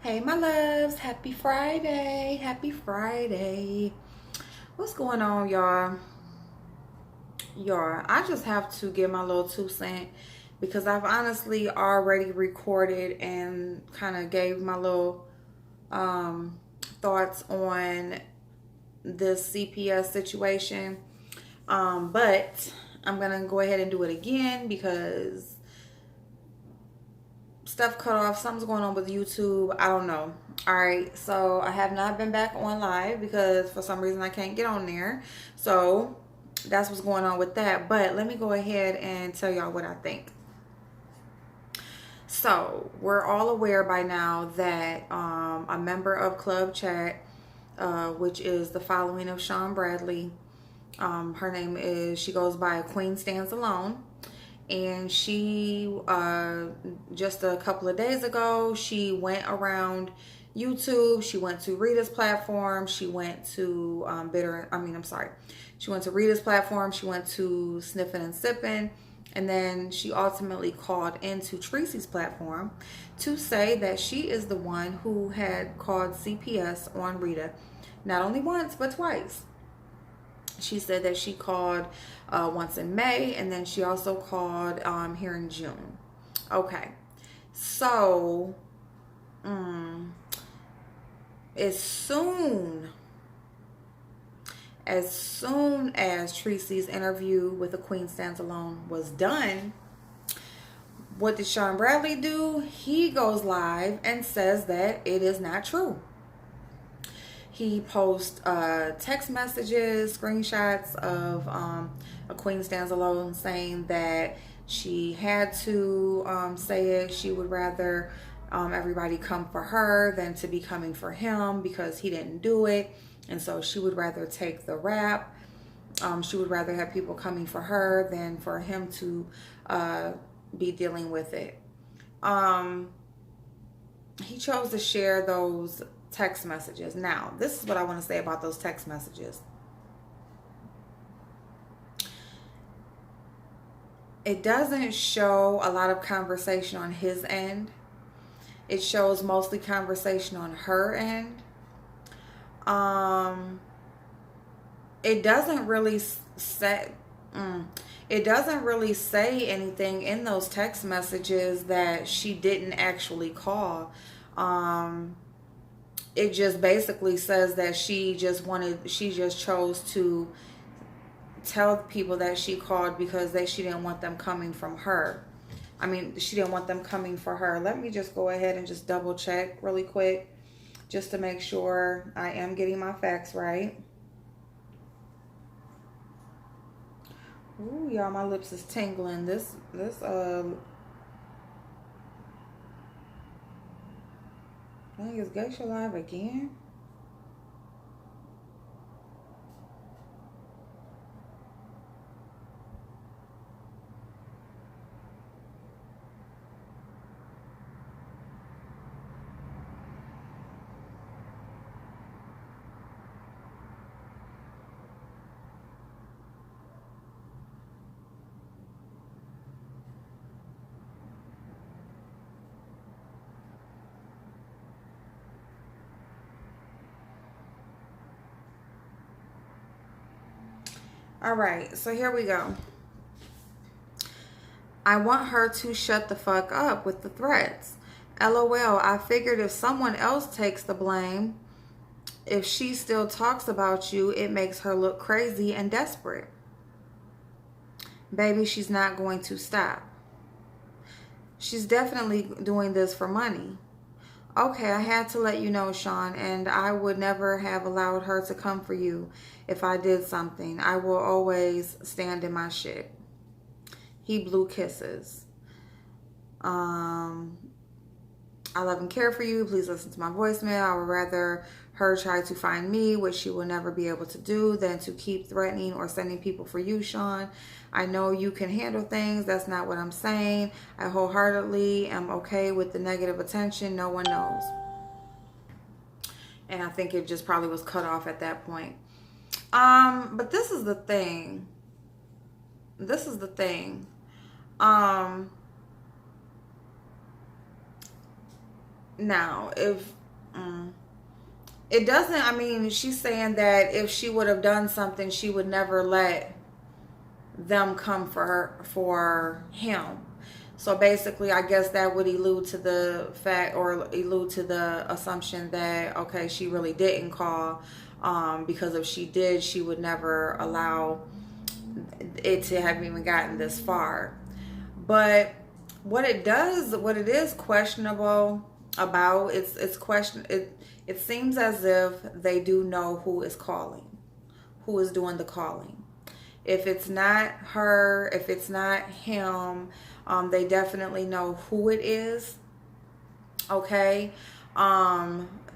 Hey, my loves. Happy Friday. Happy Friday. What's going on, y'all? I just have to give my little 2 cents because I've honestly already recorded and kind of gave my little um, thoughts on this CPS situation. But I'm going to go ahead and do it again because stuff cut off. Something's going on with YouTube. I don't know. All right. So I have not been back on live because for some reason I can't get on there. So that's what's going on with that. But let me go ahead and tell y'all what I think. So we're all aware by now that a member of Club Chat, which is the following of Sean Bradley, her name is, she goes by Queen Stands Alone. And she just a couple of days ago, she went around YouTube. She went to Rita's platform. She went to she went to Rita's platform. She went to Sniffing and Sipping. And then she ultimately called into Tracy's platform to say that she is the one who had called CPS on Rita, not only once, but twice. She said that she called once in May, and then she also called here in June. Okay, so as soon as Tracy's interview with the Queen Stands Alone was done, what did Sean Bradley do? He goes live and says that it is not true. He posts text messages, screenshots of a Queen Stands Alone saying that she had to say it. She would rather everybody come for her than to be coming for him because he didn't do it. And so she would rather take the rap. She would rather have people coming for her than for him to be dealing with it. He chose to share those text messages. Now, this is what I want to say about those text messages. It doesn't show a lot of conversation on his end. It shows mostly conversation on her end. It doesn't really say anything in those text messages that she didn't actually call. It just basically says that she just chose to tell people that she called because she didn't want them coming from her. She didn't want them coming for her. Let me just go ahead and just double check really quick just to make sure I am getting my facts right. Ooh, y'all, my lips is tingling. This dang, is Geisha live again? All right, so here we go. I want her to shut the fuck up with the threats. LOL, I figured if someone else takes the blame, if she still talks about you, it makes her look crazy and desperate. Baby, she's not going to stop. She's definitely doing this for money. Okay, I had to let you know, Sean, and I would never have allowed her to come for you if I did something. I will always stand in my shit. He blew kisses. I love and care for you. Please listen to my voicemail. I would rather her try to find me, which she will never be able to do, than to keep threatening or sending people for you, Sean. I know you can handle things. That's not what I'm saying. I wholeheartedly am okay with the negative attention. No one knows. And I think it just probably was cut off at that point. But this is the thing. Now, if it doesn't, I mean, she's saying that if she would have done something, she would never let them come for him. So basically, I guess that would allude to the fact, or allude to the assumption that, okay, she really didn't call, because if she did, she would never allow it to have even gotten this far. But what it does, what it is questionable about, it's question. It seems as if they do know who is calling, who is doing the calling. If it's not her, if it's not him, they definitely know who it is. Okay.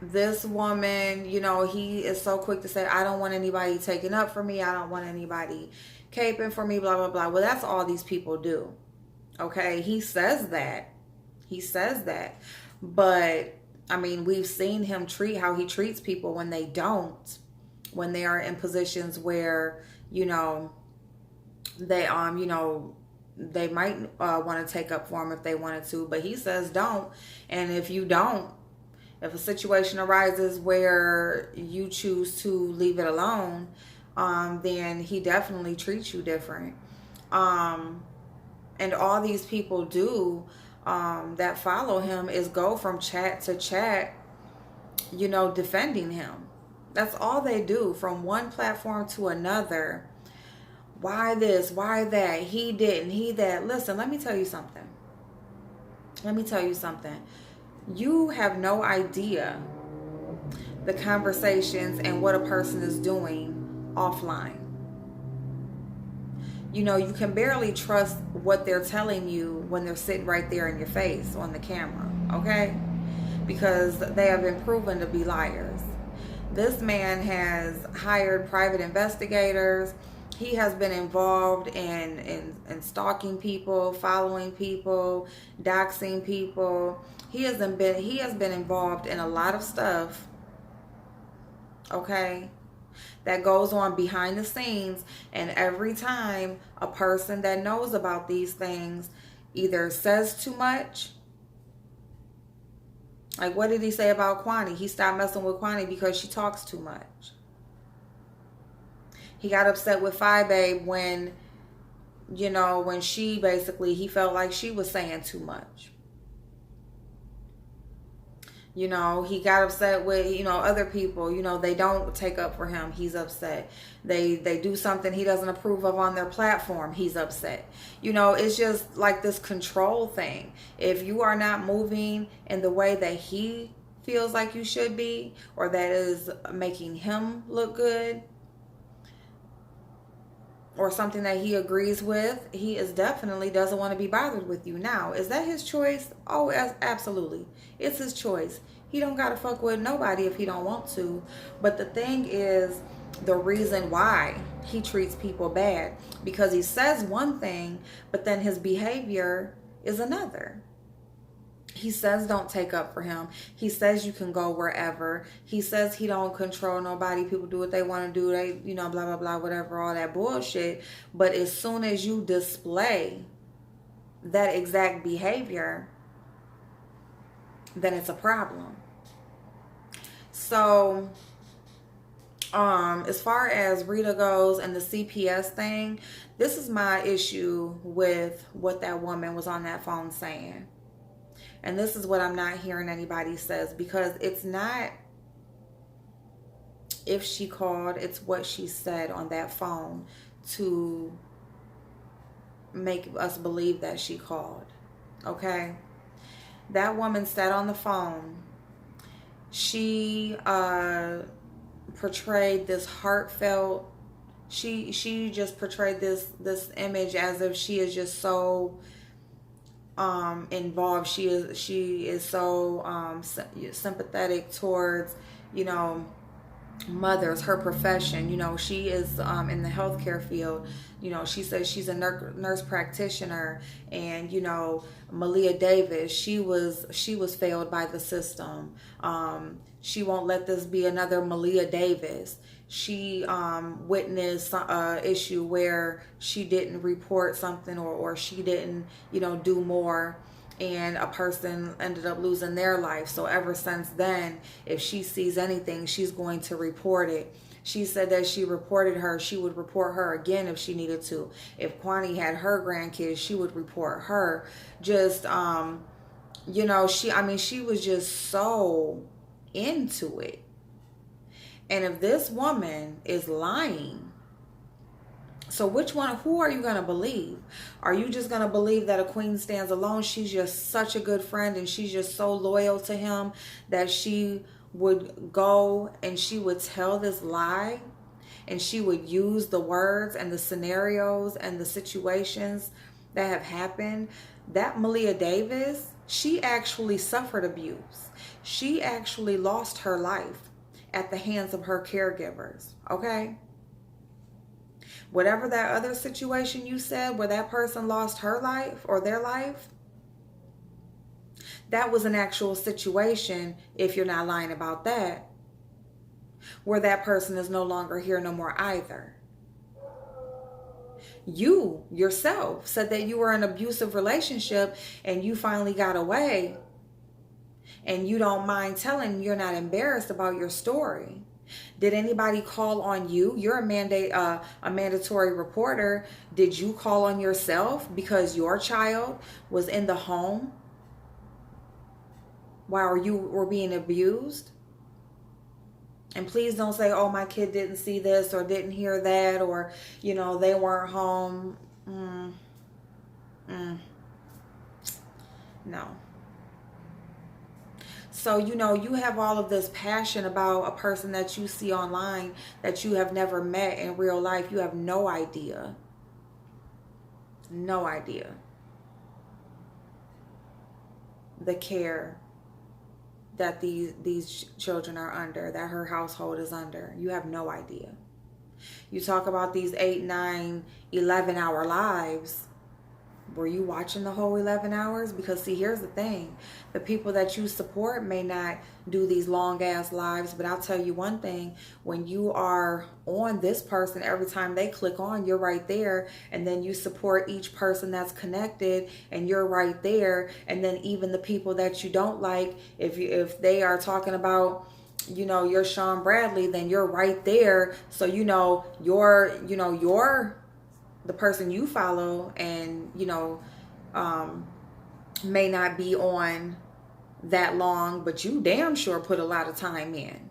This woman, you know, he is so quick to say, I don't want anybody taking up for me. I don't want anybody caping for me, blah, blah, blah. Well, that's all these people do. Okay. He says that. He says that. But, I mean, we've seen him treat how he treats people when they don't, when they are in positions where, you know, they, you know, they might want to take up for him if they wanted to, but he says don't. And if you don't, if a situation arises where you choose to leave it alone, then he definitely treats you different. And all these people do, that follow him, is go from chat to chat, you know, defending him. That's all they do, from one platform to another. Why this? Why that? He didn't. He that. Listen, let me tell you something. Let me tell you something. You have no idea the conversations and what a person is doing offline. You know, you can barely trust what they're telling you when they're sitting right there in your face on the camera, okay? Because they have been proven to be liars. This man has hired private investigators. He has been involved in stalking people, following people, doxing people. He has been involved in a lot of stuff, okay, that goes on behind the scenes. And every time a person that knows about these things either says too much, like what did he say about Kwani? He stopped messing with Kwani because she talks too much. He got upset with Babe when, you know, when she basically, he felt like she was saying too much. You know, he got upset with, you know, other people, you know, they don't take up for him. He's upset. They do something he doesn't approve of on their platform. He's upset. You know, it's just like this control thing. If you are not moving in the way that he feels like you should be, or that is making him look good, or something that he agrees with, he is definitely doesn't want to be bothered with you. Now, is that his choice? Oh, absolutely. It's his choice. He don't got to fuck with nobody if he don't want to. But the thing is, the reason why he treats people bad, because he says one thing, but then his behavior is another. He says don't take up for him. He says you can go wherever. He says he don't control nobody. People do what they want to do. They, you know, blah, blah, blah, whatever, all that bullshit. But as soon as you display that exact behavior, then it's a problem. So, as far as Rita goes and the CPS thing, this is my issue with what that woman was on that phone saying. And this is what I'm not hearing anybody says, because it's not if she called, it's what she said on that phone to make us believe that she called. Okay? That woman said on the phone, she portrayed this heartfelt, she just portrayed this image as if she is just so involved. She is so sympathetic towards, you know, mothers, her profession. You know, she is in the healthcare field. You know, she says she's a nurse practitioner, and you know, Malia Davis, she was failed by the system. She won't let this be another Malia Davis. She witnessed an issue where she didn't report something, or she didn't, you know, do more, and a person ended up losing their life. So ever since then, if she sees anything, she's going to report it. She said that she reported her. She would report her again if she needed to. If Kwani had her grandkids, she would report her. Just, you know, she was just so into it. And if this woman is lying, so who are you going to believe? Are you just going to believe that a queen stands alone? She's just such a good friend and she's just so loyal to him that she would go and she would tell this lie and she would use the words and the scenarios and the situations that have happened. That Malia Davis, she actually suffered abuse. She actually lost her life at the hands of her caregivers, okay? Whatever that other situation you said where that person lost her life or their life, that was an actual situation, if you're not lying about that, where that person is no longer here no more either. You yourself said that you were in an abusive relationship and you finally got away, and you don't mind telling, you're not embarrassed about your story. Did anybody call on you? You're a mandatory reporter. Did you call on yourself because your child was in the home while you were being abused? And please don't say, oh, my kid didn't see this or didn't hear that, or, you know, they weren't home. No. So, you know, you have all of this passion about a person that you see online that you have never met in real life. You have no idea. No idea. The care that these children are under, that her household is under. You have no idea. You talk about these 8, 9, 11-hour lives. Were you watching the whole 11 hours? Because see, here's the thing. The people that you support may not do these long ass lives, but I'll tell you one thing. When you are on this person, every time they click on, you're right there. And then you support each person that's connected and you're right there. And then even the people that you don't like, if they are talking about, you know, you're Sean Bradley, then you're right there. So, you know, you're the person you follow and, you know, may not be on that long, but you damn sure put a lot of time in.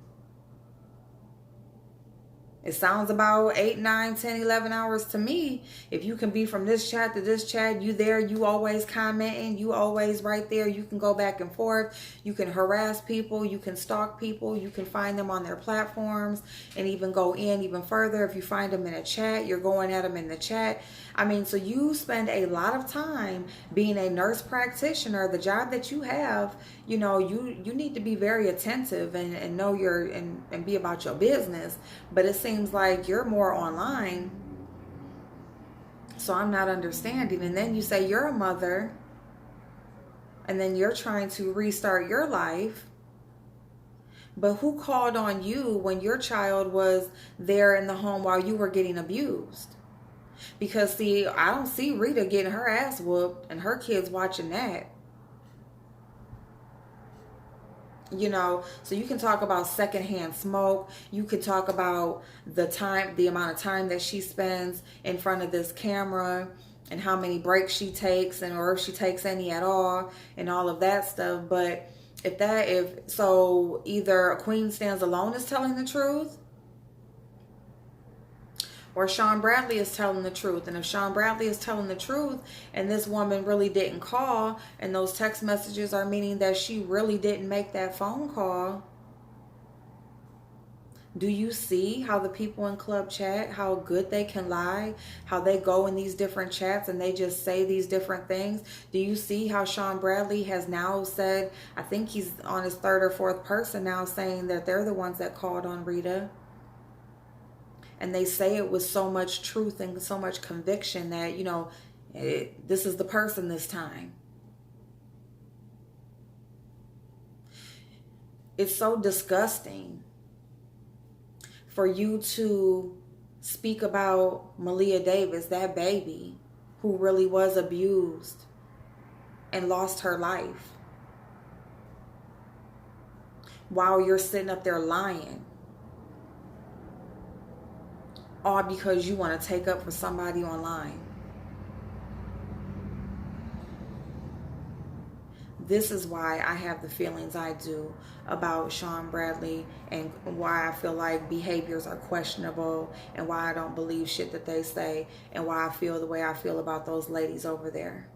It sounds about 8, 9, 10, 11 hours to me. If you can be from this chat to this chat, you there, you always commenting, you always right there. You can go back and forth. You can harass people. You can stalk people. You can find them on their platforms and even go in even further. If you find them in a chat, you're going at them in the chat. I mean, so you spend a lot of time being a nurse practitioner. The job that you have, you know, you need to be very attentive and know and be about your business. But it seems like you're more online. So I'm not understanding. And then you say you're a mother and then you're trying to restart your life. But who called on you when your child was there in the home while you were getting abused? Because see, I don't see Rita getting her ass whooped and her kids watching that. You know, so you can talk about secondhand smoke. You could talk about the amount of time that she spends in front of this camera and how many breaks she takes or if she takes any at all and all of that stuff. But so either a queen stands alone is telling the truth, or Sean Bradley is telling the truth. And if Sean Bradley is telling the truth and this woman really didn't call and those text messages are meaning that she really didn't make that phone call, do you see how the people in Club Chat, how good they can lie, how they go in these different chats and they just say these different things? Do you see how Sean Bradley has now said, I think he's on his 3rd or 4th person now saying that they're the ones that called on Rita? And they say it with so much truth and so much conviction that, you know, this is the person this time. It's so disgusting for you to speak about Malia Davis, that baby who really was abused and lost her life while you're sitting up there lying, all because you want to take up for somebody online. This is why I have the feelings I do about Sean Bradley, and why I feel like behaviors are questionable, and why I don't believe shit that they say, and why I feel the way I feel about those ladies over there.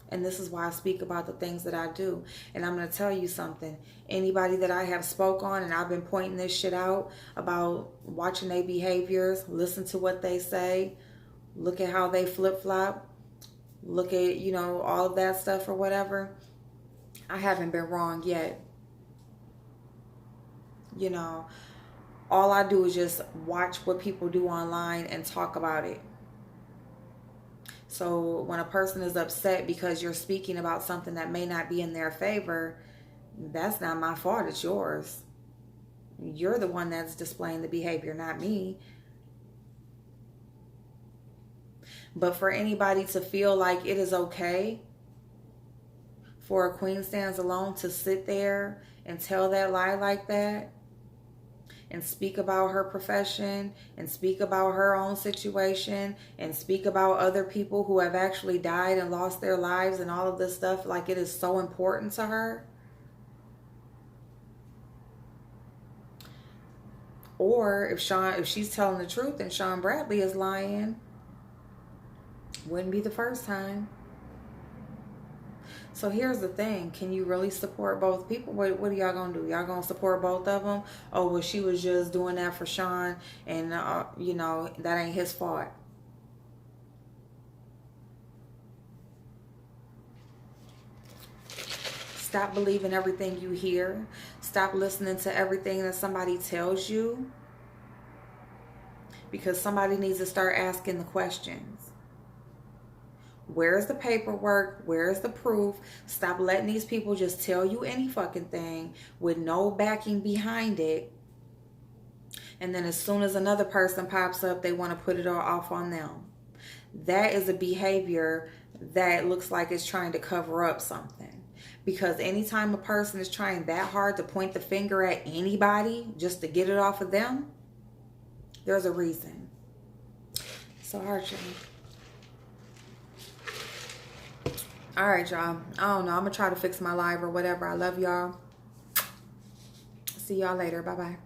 And this is why I speak about the things that I do. And I'm going to tell you something. Anybody that I have spoke on, and I've been pointing this shit out about watching their behaviors, listen to what they say, look at how they flip-flop, look at, you know, all of that stuff or whatever. I haven't been wrong yet. You know, all I do is just watch what people do online and talk about it. So when a person is upset because you're speaking about something that may not be in their favor, that's not my fault, it's yours. You're the one that's displaying the behavior, not me. But for anybody to feel like it is okay for a Queen Stands Alone to sit there and tell that lie like that, and speak about her profession, and speak about her own situation, and speak about other people who have actually died and lost their lives and all of this stuff, like it is so important to her. Or if she's telling the truth and Sean Bradley is lying, wouldn't be the first time. So here's the thing. Can you really support both people? What are y'all going to do? Y'all going to support both of them? Oh, well, she was just doing that for Sean, and, you know, that ain't his fault. Stop believing everything you hear. Stop listening to everything that somebody tells you, because somebody needs to start asking the questions. Where's the paperwork? Where's the proof? Stop letting these people just tell you any fucking thing with no backing behind it. And then as soon as another person pops up, they want to put it all off on them. That is a behavior that looks like it's trying to cover up something. Because anytime a person is trying that hard to point the finger at anybody just to get it off of them, there's a reason. So, Archie. All right, y'all. I don't know. I'm going to try to fix my live or whatever. I love y'all. See y'all later. Bye-bye.